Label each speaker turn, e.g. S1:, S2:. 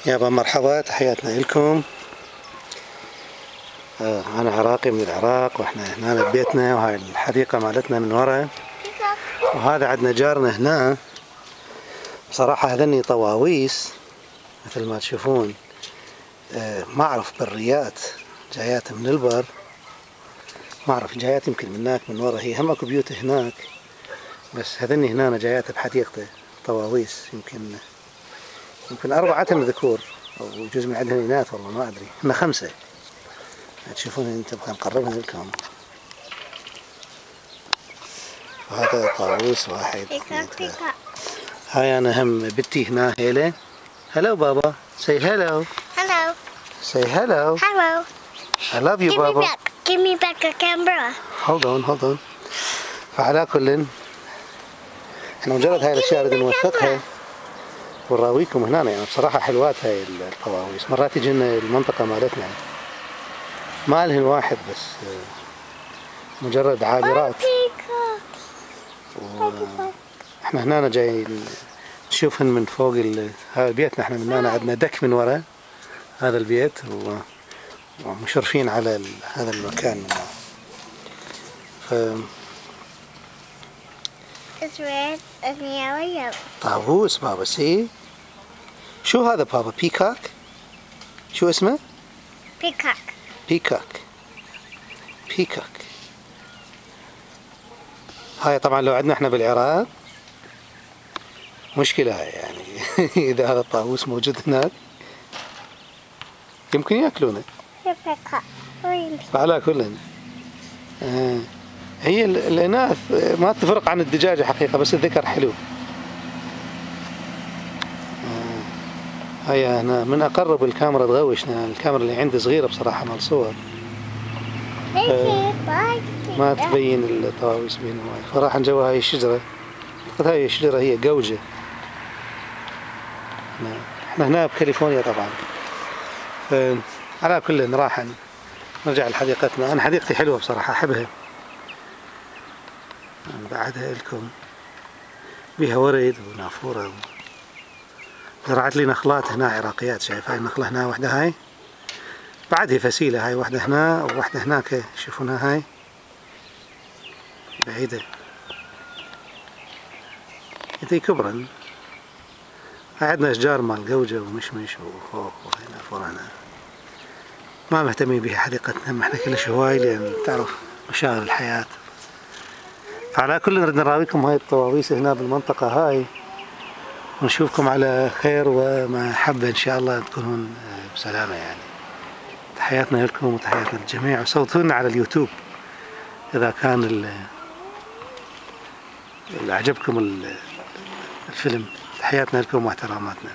S1: يابا مرحبا، تحياتنا لكم. أنا عراقي من العراق، وإحنا هنا ببيتنا، وهاي الحديقة مالتنا من ورا، وهذا عندنا جارنا هنا. بصراحة هذني طواويس مثل ما تشوفون، ما أعرف بريات جايات من البر، ما أعرف جايات يمكن من هناك من ورا. هي هم اكو بيوت هناك، بس هذني هنا جايات بحديقته طواويس، يمكن 4 ذكور أو جزء من عندهم إناث، والله ما أدري. هنا 5 تشوفون انتم، نقربها لكم. وهذا طاووس واحد. هاي انا هم بنتي هنا هيله. هلو بابا. say hello.
S2: Hello.
S1: say hello.
S2: Hello.
S1: I love you بابا.
S2: Give me back the camera.
S1: hold on. فعلى كل احنا مجرد هاي الاشياء نريد نوثقها ونراويكم هنا. يعني بصراحة حلوات هاي الطواويس. مرات يجينا المنطقة مالتنا ما لهن واحد، بس مجرد عابرات. احنا هنا جايين نشوفهن من فوق هذا بيتنا. احنا من هنا عندنا دك من وراء هذا البيت، ومشرفين على هذا المكان من هنا.
S2: It's red and yellow.
S1: طاووس بابا. سي شو هذا بابا؟ بيكاك؟ شو اسمه؟
S2: Peacock.
S1: بيكاك. هاي طبعا لو عندنا احنا بالعراق مشكلة هاي، يعني إذا هذا الطاووس موجود هناك يمكن يأكلونه. فعلى كل هي الإناث ما تفرق عن الدجاجة حقيقة، بس الذكر حلو. هيا هنا من أقرب الكاميرا تغوشنا. الكاميرا اللي عندي صغيرة بصراحة مال صور، ما تبين الطواويس بينهم. فراح نجوا هاي الشجرة. أعتقد هاي الشجرة هي جوجة. احنا هنا بكاليفورنيا طبعا. على كل راح نرجع لحديقتنا. أنا حديقتي حلوة بصراحة، أحبها. بعدها لكم بيها ورد ونافورة. زرعت لي نخلات هنا عراقيات. شايف هاي النخلة هنا واحدة، هاي بعد هي فسيلة. هاي واحدة هنا وواحدة هناك، شوفونها هاي بعيدة، هذي كبرن. عندنا أشجار مال جوجة ومشمش وخوخ وهاي نافورة. هنا ما مهتمين بها حديقتنا احنا كلش هواي، لأن تعرف مشاغل الحياة. فعلى كل نريد نراويكم هاي الطواويس هنا بالمنطقة هاي، ونشوفكم على خير ومحبة إن شاء الله، تكونون بسلامة. يعني تحياتنا لكم وتحياتنا للجميع، وصوتونا على اليوتيوب إذا كان عجبكم الفيلم. تحياتنا لكم واحتراماتنا.